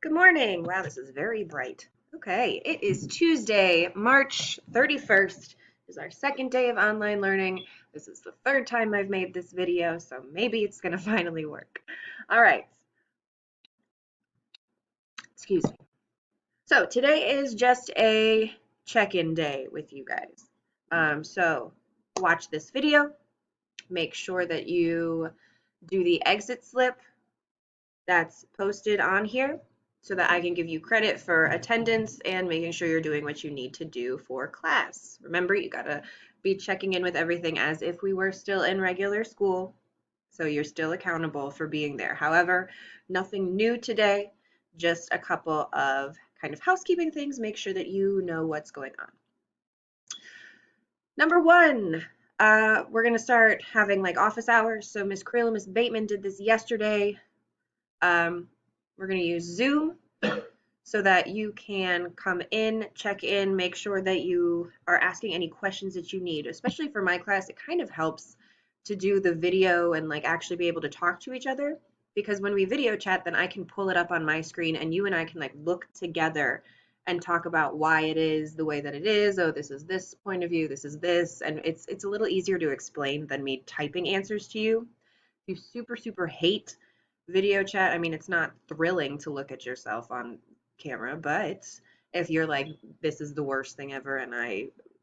Good morning. Wow, this is very bright. Okay, it is Tuesday, March 31st. This is our second day of online learning. This is the third time I've made this video, so maybe it's going to finally work. All right, excuse me. So today is just a check-in day with you guys. So watch this video. Make sure that you do the exit slip that's posted on here so that I can give you credit for attendance and making sure you're doing what you need to do for class. Remember, you gotta be checking in with everything as if we were still in regular school, so you're still accountable for being there. However, nothing new today, just a couple of kind of housekeeping things. Make sure that you know what's going on. Number one, we're gonna start having like office hours. So Miss Krill and Miss Bateman did this yesterday. We're going to use Zoom so that you can come in, check in, make sure that you are asking any questions that you need. Especially for my class, it kind of helps to do the video and like actually be able to talk to each other, because when we video chat, then I can pull it up on my screen and you and I can like look together and talk about why it is the way that it is. Oh, this is this point of view, this is this, and it's a little easier to explain than me typing answers to you. If you super hate video chat, I mean, it's not thrilling to look at yourself on camera, but if you're like, this is the worst thing ever and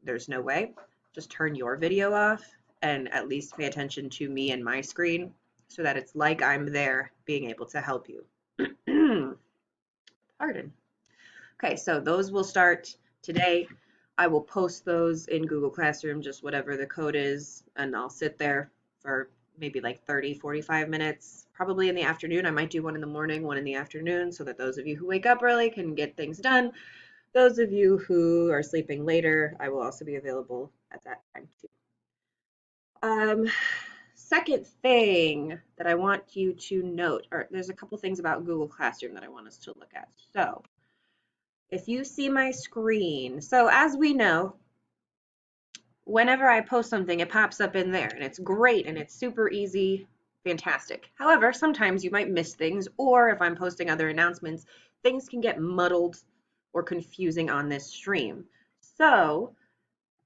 there's no way, just turn your video off and at least pay attention to me and my screen so that it's like I'm there being able to help you. Pardon. Okay, so those will start today. I will post those in Google Classroom, just whatever the code is, and I'll sit there for maybe like 30, 45 minutes, probably in the afternoon. I might do one in the morning, one in the afternoon, so that those of you who wake up early can get things done. Those of you who are sleeping later, I will also be available at that time too. Second thing that I want you to note, or there's a couple things about Google Classroom that I want us to look at. So if you see my screen, so as we know, whenever I post something, it pops up in there and it's great and it's super easy, fantastic. However, sometimes you might miss things, or if I'm posting other announcements, things can get muddled or confusing on this stream. So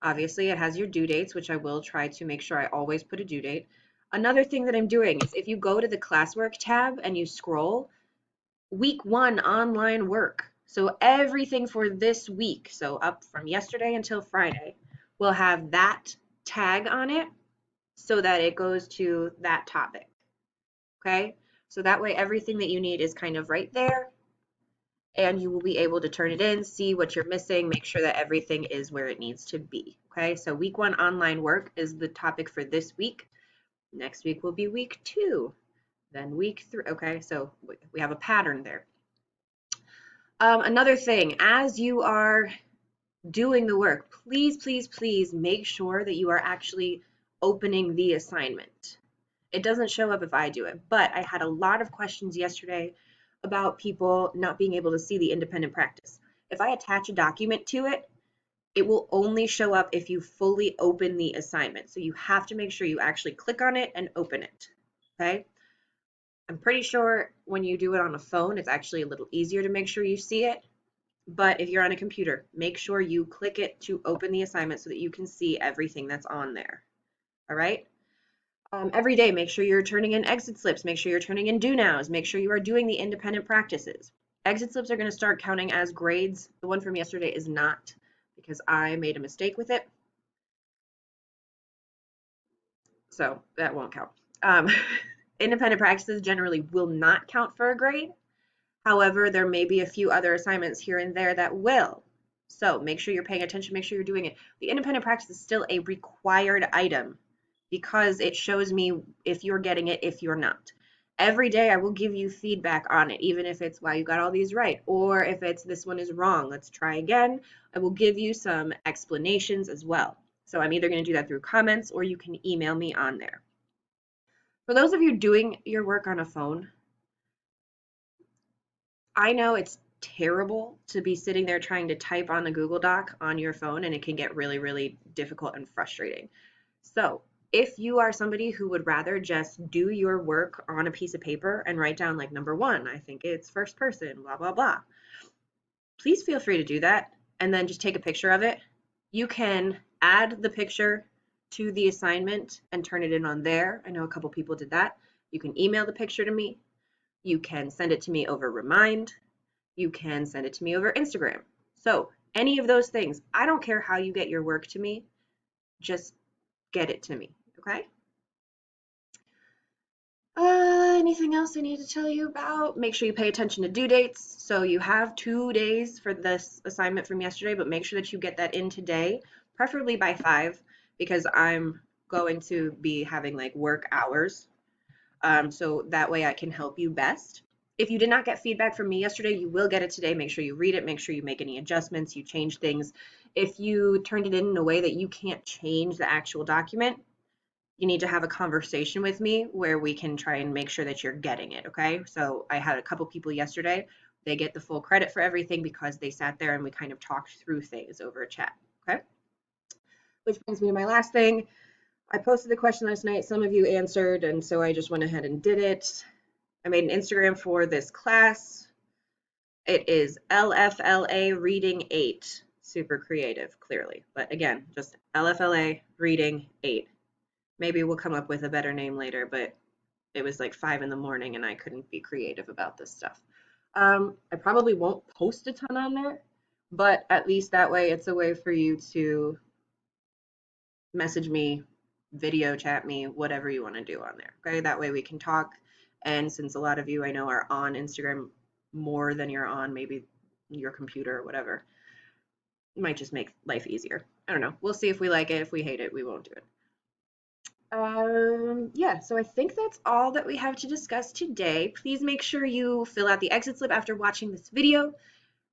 obviously it has your due dates, which I will try to make sure I always put a due date. Another thing that I'm doing is if you go to the classwork tab and you scroll, week 1 online work. So everything for this week, so up from yesterday until Friday, will have that tag on it so that it goes to that topic. Okay? So that way everything that you need is kind of right there, and you will be able to turn it in, see what you're missing, make sure that everything is where it needs to be. Okay? So week 1 online work is the topic for this week. Next week will be week 2. Then week 3. Okay? So we have a pattern there. Another thing, as you are doing the work, please make sure that you are actually opening the assignment. It doesn't show up if I do it, but I had a lot of questions yesterday about people not being able to see the independent practice. If I attach a document to it, it will only show up if you fully open the assignment. So you have to make sure you actually click on it and open it, okay? I'm pretty sure when you do it on a phone, it's actually a little easier to make sure you see it. But if you're on a computer, make sure you click it to open the assignment so that you can see everything that's on there. All right? Every day, make sure you're turning in exit slips. Make sure you're turning in do nows. Make sure you are doing the independent practices. Exit slips are going to start counting as grades. The one from yesterday is not, because I made a mistake with it. So that won't count. Independent practices generally will not count for a grade. However, there may be a few other assignments here and there that will. So make sure you're paying attention, make sure you're doing it. The independent practice is still a required item because it shows me if you're getting it, if you're not. Every day I will give you feedback on it, even if it's, wow, you got all these right, or if it's, this one is wrong, let's try again. I will give you some explanations as well. So I'm either going to do that through comments or you can email me on there. For those of you doing your work on a phone, I know it's terrible to be sitting there trying to type on the Google Doc on your phone, and it can get really difficult and frustrating. So If you are somebody who would rather just do your work on a piece of paper and write down like number one, I think it's first person, blah, blah, blah, please feel free to do that and then just take a picture of it. You can add the picture to the assignment and turn it in on there. I know a couple people did that. You can email the picture to me. You can send it to me over Remind. You can send it to me over Instagram. So any of those things, I don't care how you get your work to me, just get it to me, okay? Anything else I need to tell you about? Make sure you pay attention to due dates. So you have 2 days for this assignment from yesterday, but make sure that you get that in today, preferably by 5, because I'm going to be having like work hours. So that way I can help you best. If you did not get feedback from me yesterday, you will get it today. Make sure you read it. Make sure you make any adjustments, you change things. If you turned it in a way that you can't change the actual document, you need to have a conversation with me where we can try and make sure that you're getting it, okay? So I had a couple people yesterday. They get the full credit for everything because they sat there and we kind of talked through things over a chat, okay? Which brings me to my last thing. I posted the question last night. Some of you answered, and so I just went ahead and did it. I made an Instagram for this class. It is LFLA Reading 8. Super creative, clearly. But again, just LFLA Reading 8. Maybe we'll come up with a better name later, but it was like 5 in the morning and I couldn't be creative about this stuff. I probably won't post a ton on there, but at least that way it's a way for you to message me, video chat me, whatever you want to do on there. Okay, that way we can talk. And since a lot of you I know are on Instagram more than you're on maybe your computer or whatever, it might just make life easier. I don't know. We'll see if we like it. If we hate it, we won't do it. Yeah, so I think that's all that we have to discuss today. Please make sure you fill out the exit slip after watching this video.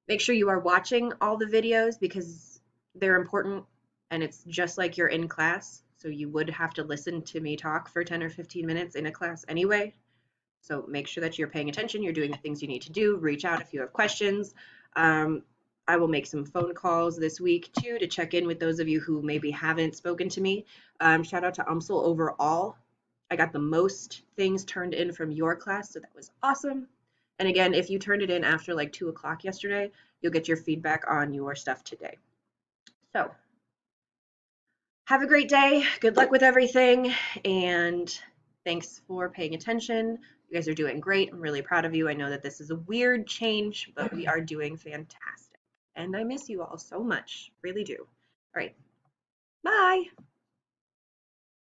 Make sure you are watching all the videos because they're important and it's just like you're in class. So you would have to listen to me talk for 10 or 15 minutes in a class anyway. So make sure that you're paying attention, you're doing the things you need to do. Reach out if you have questions. I will make some phone calls this week too to check in with those of you who maybe haven't spoken to me. Shout out to UMSL overall. I got the most things turned in from your class, so that was awesome. And again, if you turned it in after like 2 o'clock yesterday, you'll get your feedback on your stuff today. So have a great day. Good luck with everything. And thanks for paying attention. You guys are doing great. I'm really proud of you. I know that this is a weird change, but we are doing fantastic. And I miss you all so much. Really do. All right. Bye.